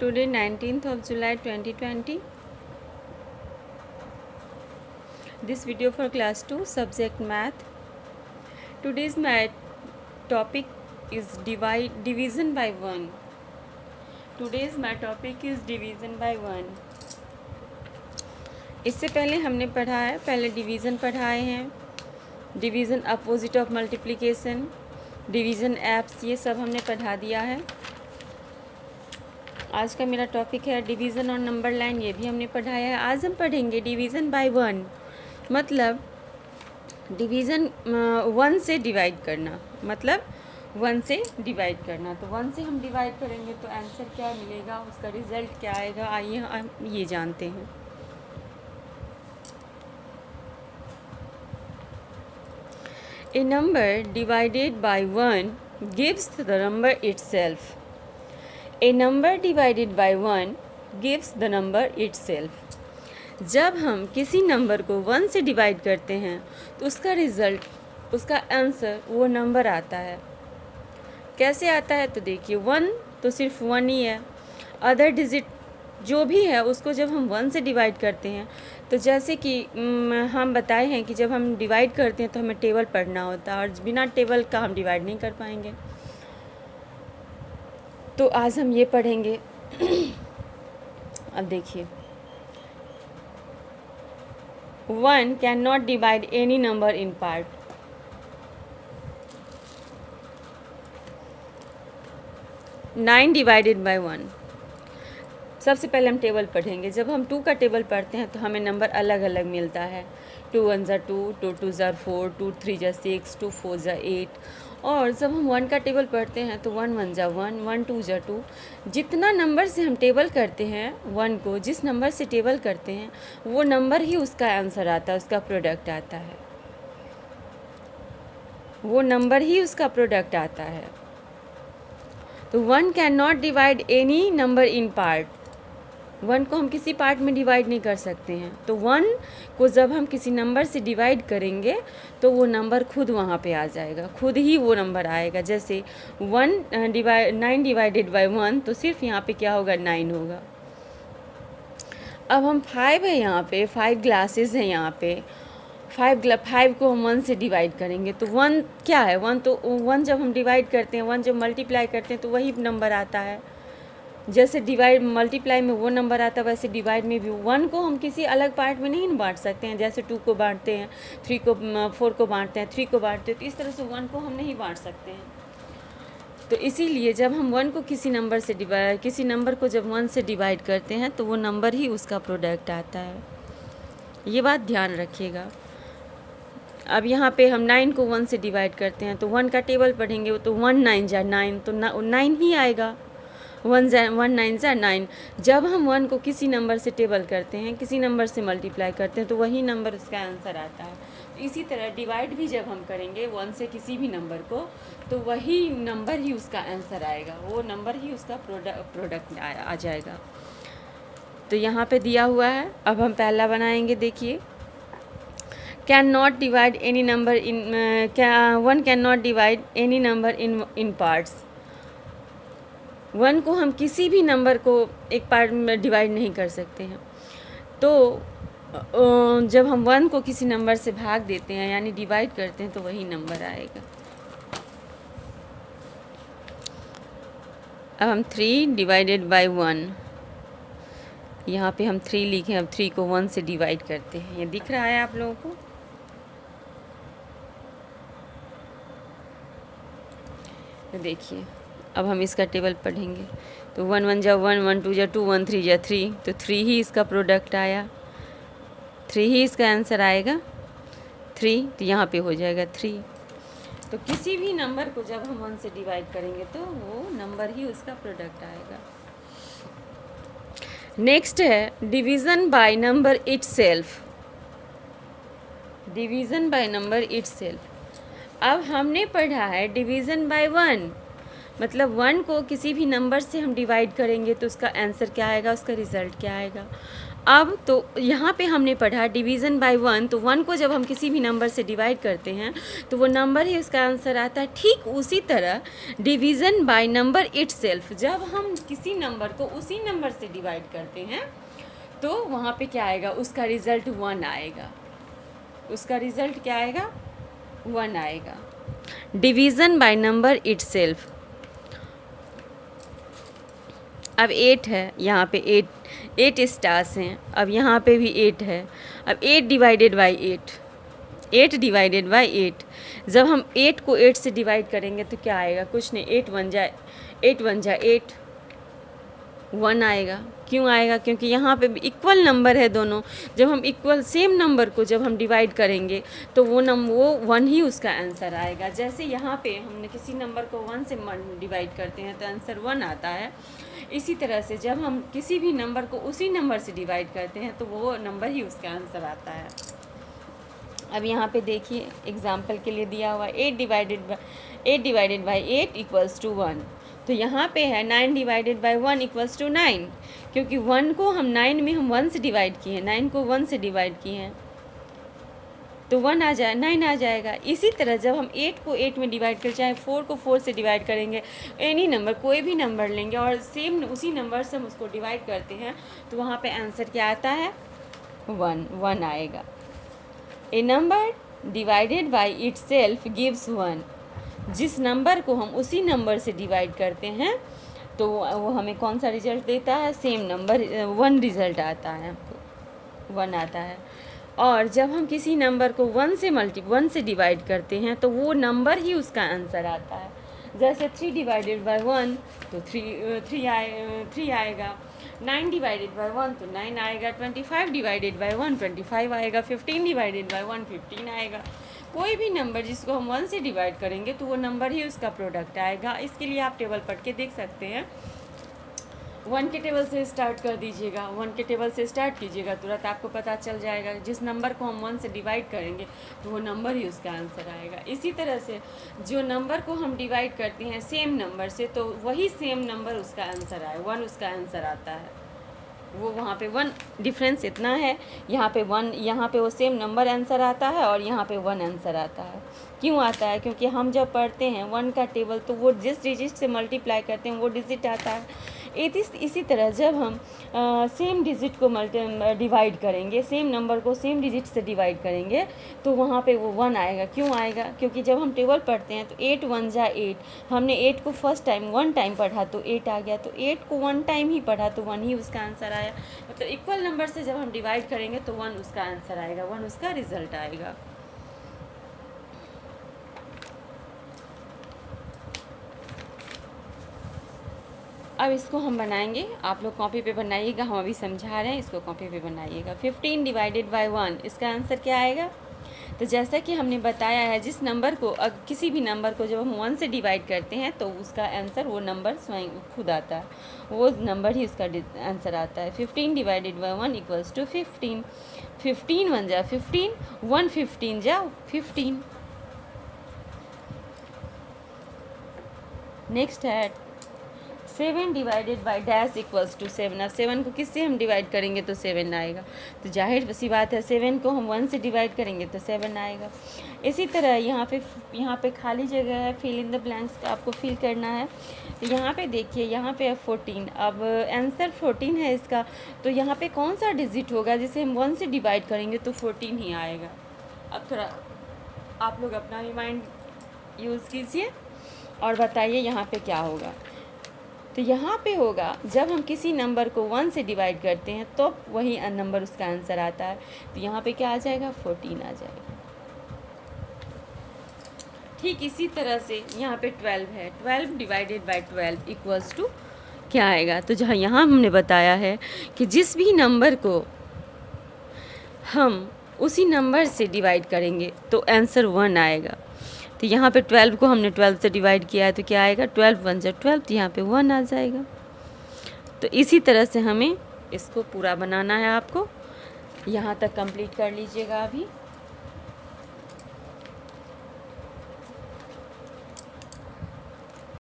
Today 19th of July 2020. This video for class 2 subject math. Today's math topic is division by 1. Today's math topic is division by 1. इससे पहले हमने पढ़ा है, पहले division पढ़ाए हैं, division opposite of multiplication, division apps, ये सब हमने पढ़ा दिया है। आज का मेरा टॉपिक है डिवीज़न और नंबर लाइन, ये भी हमने पढ़ाया है। आज हम पढ़ेंगे डिवीज़न बाय 1, मतलब डिवीज़न 1 से डिवाइड करना, मतलब 1 से डिवाइड करना। तो 1 से हम डिवाइड करेंगे तो आंसर क्या मिलेगा, उसका रिज़ल्ट क्या आएगा, आइए हम ये जानते हैं। A number divided by 1 gives the number itself. A number divided by 1 gives the number itself. जब हम किसी नंबर को 1 से डिवाइड करते हैं तो उसका रिज़ल्ट, उसका आंसर वो नंबर आता है। कैसे आता है तो देखिए, 1 तो सिर्फ 1 ही है, अदर डिजिट जो भी है उसको जब हम 1 से डिवाइड करते हैं तो जैसे कि हम बताए हैं कि जब हम डिवाइड करते हैं तो हमें टेबल पढ़ना होता है और बिना टेबल का हम डिवाइड नहीं कर पाएंगे। तो आज हम ये पढ़ेंगे। अब देखिए, 1 can not divide any number in part. Nine divided by 1। सबसे पहले हम टेबल पढ़ेंगे। जब हम 2 का टेबल पढ़ते हैं तो हमें नंबर अलग अलग मिलता है। 2 1 ज़ा 2, 2 2 ज़ा 4, 2 3 ज़ा 6, 2 4 ज़ा 8। और जब हम 1 का टेबल पढ़ते हैं तो 1 1 ज़ा 1, 1 2 ज़ा 2। जितना नंबर से हम टेबल करते हैं 1 को, जिस नंबर से टेबल करते हैं वो नंबर ही उसका आंसर आता है, उसका प्रोडक्ट आता है, वो नंबर ही उसका प्रोडक्ट आता है। तो 1 can not divide any number in part. 1 को हम किसी पार्ट में डिवाइड नहीं कर सकते हैं। तो 1 को जब हम किसी नंबर से डिवाइड करेंगे तो वो नंबर खुद वहाँ पे आ जाएगा, खुद ही वो नंबर आएगा। जैसे 9 डिवाइडेड बाय 1 तो सिर्फ यहाँ पे क्या होगा, 9 होगा। अब हम 5 है यहाँ पे, 5 ग्लासेस हैं यहाँ पे, 5 को हम 1 से डिवाइड करेंगे तो 1 क्या है, 1 तो 1 जब हम डिवाइड करते हैं, 1 जब मल्टीप्लाई करते हैं तो वही नंबर आता है। जैसे डिवाइड मल्टीप्लाई में वो नंबर आता है वैसे डिवाइड में भी 1 को हम किसी अलग पार्ट में नहीं बांट सकते हैं। जैसे 2 को बांटते हैं, 3 को 4 को बांटते हैं, 3 को बांटते हैं, तो इस तरह से 1 को हम नहीं बांट सकते हैं। तो इसीलिए जब हम 1 को किसी नंबर को जब 1 से डिवाइड करते हैं तो वो नंबर ही उसका प्रोडक्ट आता है। ये बात ध्यान रखिएगा। अब यहाँ पे हम 9 को 1 से डिवाइड करते हैं तो 1 का टेबल पढ़ेंगे तो 1 9 जा 9, तो 9 ही आएगा। 1 9 जा 9। जब हम 1 को किसी नंबर से टेबल करते हैं, किसी नंबर से मल्टीप्लाई करते हैं तो वही नंबर उसका आंसर आता है। तो इसी तरह डिवाइड भी जब हम करेंगे 1 से किसी भी नंबर को तो वही नंबर ही उसका आंसर आएगा, वो नंबर ही उसका प्रोडक्ट आ जाएगा। तो यहाँ पे दिया हुआ है। अब हम पहला बनाएंगे। देखिए, can not divide any number in 1 can not divide any number in parts. 1 को हम किसी भी नंबर को एक पार्ट में डिवाइड नहीं कर सकते हैं। तो जब हम 1 को किसी नंबर से भाग देते हैं यानी डिवाइड करते हैं तो वही नंबर आएगा। अब हम 3 डिवाइडेड बाय 1, यहाँ पे हम 3 लिखे। अब 3 को 1 से डिवाइड करते हैं। ये दिख रहा है आप लोगों को? देखिए, अब हम इसका टेबल पढ़ेंगे तो 1 1 जा 1, 1 2 जा 2, 1 3 जा 3, तो 3 ही इसका प्रोडक्ट आया, 3 ही इसका आंसर आएगा। 3 तो यहाँ पे हो जाएगा 3। तो किसी भी नंबर को जब हम 1 से डिवाइड करेंगे तो वो नंबर ही उसका प्रोडक्ट आएगा। नेक्स्ट है division by number itself. Division by number itself. अब हमने पढ़ा है डिवीज़न बाय 1, मतलब 1 को किसी भी नंबर से हम डिवाइड करेंगे तो उसका आंसर क्या आएगा, उसका रिज़ल्ट क्या आएगा। अब तो यहाँ पे हमने पढ़ा डिवीज़न बाय 1, तो 1 को जब हम किसी भी नंबर से डिवाइड करते हैं तो वो नंबर ही उसका आंसर आता है। ठीक उसी तरह डिवीज़न बाय नंबर इटसेल्फ, जब हम किसी नंबर को उसी नंबर से डिवाइड करते हैं तो वहाँ पे क्या आएगा, उसका रिज़ल्ट 1 आएगा। उसका रिज़ल्ट क्या आएगा, 1 आएगा। Division by number itself. अब 8 है, यहाँ पे 8 स्टार्स हैं। अब यहाँ पे भी 8 है। अब 8 डिवाइडेड बाई 8 डिवाइडेड बाई 8, जब हम 8 को 8 से डिवाइड करेंगे तो क्या आएगा, कुछ नहीं, 8 1 जा 8, 1 आएगा। क्यों आएगा, क्योंकि यहाँ पे इक्वल नंबर है दोनों। जब हम इक्वल सेम नंबर को जब हम डिवाइड करेंगे तो वो 1 ही उसका आंसर आएगा। जैसे यहाँ पे हमने किसी नंबर को 1 से डिवाइड करते हैं तो आंसर 1 आता है, इसी तरह से जब हम किसी भी नंबर को उसी नंबर से डिवाइड करते हैं तो वो नंबर ही उसका आंसर आता है। अब यहाँ पे देखिए एग्जाम्पल के लिए दिया हुआ 8 डिवाइडेड बाई 8 इक्वल्स टू 1। तो यहाँ पे है 9 डिवाइडेड बाई 1 इक्वल्स टू 9, क्योंकि 1 को हम 9 में हम 1 से डिवाइड किए हैं, 9 को 1 से डिवाइड किए हैं तो 9 आ जाएगा। इसी तरह जब हम 8 को 8 में डिवाइड करें, चाहे 4 को 4 से डिवाइड करेंगे, एनी नंबर कोई भी नंबर लेंगे और सेम उसी नंबर से हम उसको डिवाइड करते हैं तो वहाँ पे आंसर क्या आता है, 1 आएगा। A number divided by itself gives 1। जिस नंबर को हम उसी नंबर से डिवाइड करते हैं तो वो हमें कौन सा रिजल्ट देता है, सेम नंबर 1 रिजल्ट आता है, हमको 1 आता है। और जब हम किसी नंबर को 1 से डिवाइड करते हैं तो वो नंबर ही उसका आंसर आता है। जैसे 3 डिवाइडेड बाई 1 तो 3 आएगा, 9 डिवाइडेड बाई 1 तो 9 आएगा, 25 डिवाइडेड बाई 1 25 आएगा, 15 डिवाइडेड बाई 1 15 आएगा। कोई भी नंबर जिसको हम 1 से डिवाइड करेंगे तो वो नंबर ही उसका प्रोडक्ट आएगा। इसके लिए आप टेबल पढ़ के देख सकते हैं। 1 के टेबल से स्टार्ट कर दीजिएगा, 1 के टेबल से स्टार्ट कीजिएगा, तुरंत आपको पता चल जाएगा जिस नंबर को हम 1 से डिवाइड करेंगे तो वो नंबर ही उसका आंसर आएगा। इसी तरह से जो नंबर को हम डिवाइड करते हैं सेम नंबर से तो वही सेम नंबर उसका आंसर आए, 1 उसका आंसर आता है। वो वहाँ पे 1 डिफरेंस इतना है, यहाँ पे 1, यहाँ पे वो सेम नंबर आंसर आता है और यहाँ पे 1 आंसर आता है। क्यों आता है, क्योंकि हम जब पढ़ते हैं 1 का टेबल तो वो जिस डिजिट से मल्टीप्लाई करते हैं वो डिजिट आता है। इसी तरह जब हम सेम डिजिट को डिवाइड करेंगे, सेम नंबर को सेम डिजिट से डिवाइड करेंगे तो वहाँ पे वो 1 आएगा। क्यों आएगा, क्योंकि जब हम टेबल पढ़ते हैं तो 8 1 जा 8, हमने 8 को फर्स्ट टाइम 1 टाइम पढ़ा तो 8 आ गया, तो 8 को 1 टाइम ही पढ़ा तो 1 ही उसका आंसर आया। मतलब इक्वल नंबर से जब हम डिवाइड करेंगे तो 1 उसका आंसर आएगा, 1 उसका रिजल्ट आएगा। अब इसको हम बनाएंगे, आप लोग कॉपी पे बनाइएगा, हम अभी समझा रहे हैं, इसको कॉपी पे बनाइएगा। 15 डिवाइडेड बाई 1, इसका आंसर क्या आएगा। तो जैसा कि हमने बताया है जिस नंबर को किसी भी नंबर को जब हम 1 से डिवाइड करते हैं तो उसका आंसर वो नंबर स्वयं खुद आता है, वो नंबर ही उसका आंसर आता है। 15 डिवाइडेड बाई 1 इक्वल्स टू 15, 15 1 जा 15, 1 15 जा 15। नेक्स्ट है 7 divided by dash equals to 7। अब 7 को किससे हम डिवाइड करेंगे तो 7 आएगा, तो जाहिर सी बात है 7 को हम 1 से डिवाइड करेंगे तो 7 आएगा। इसी तरह यहाँ पे खाली जगह है, फिल इन द ब्लैंक्स आपको फिल करना है। तो यहाँ पे देखिए, यहाँ पे है 14, अब आंसर 14 है इसका, तो यहाँ पे कौन सा डिजिट होगा जिसे हम 1 से डिवाइड करेंगे तो 14 ही आएगा। अब थोड़ा आप लोग अपना भी माइंड यूज़ कीजिए और बताइए यहाँ पे क्या होगा। तो यहाँ पे होगा जब हम किसी नंबर को 1 से डिवाइड करते हैं तो वही नंबर उसका आंसर आता है, तो यहाँ पे क्या आ जाएगा, 14 आ जाएगा। ठीक इसी तरह से यहाँ पे 12 है, 12 डिवाइडेड बाई 12 इक्वल्स टू क्या आएगा। तो जहाँ यहाँ हमने बताया है कि जिस भी नंबर को हम उसी नंबर से डिवाइड करेंगे तो आंसर 1 आएगा। तो यहाँ पे 12 को हमने 12 से डिवाइड किया है तो क्या आएगा, 12 1 जा 12, तो यहाँ पे 1 आ जाएगा। तो इसी तरह से हमें इसको पूरा बनाना है, आपको यहाँ तक कंप्लीट कर लीजिएगा अभी।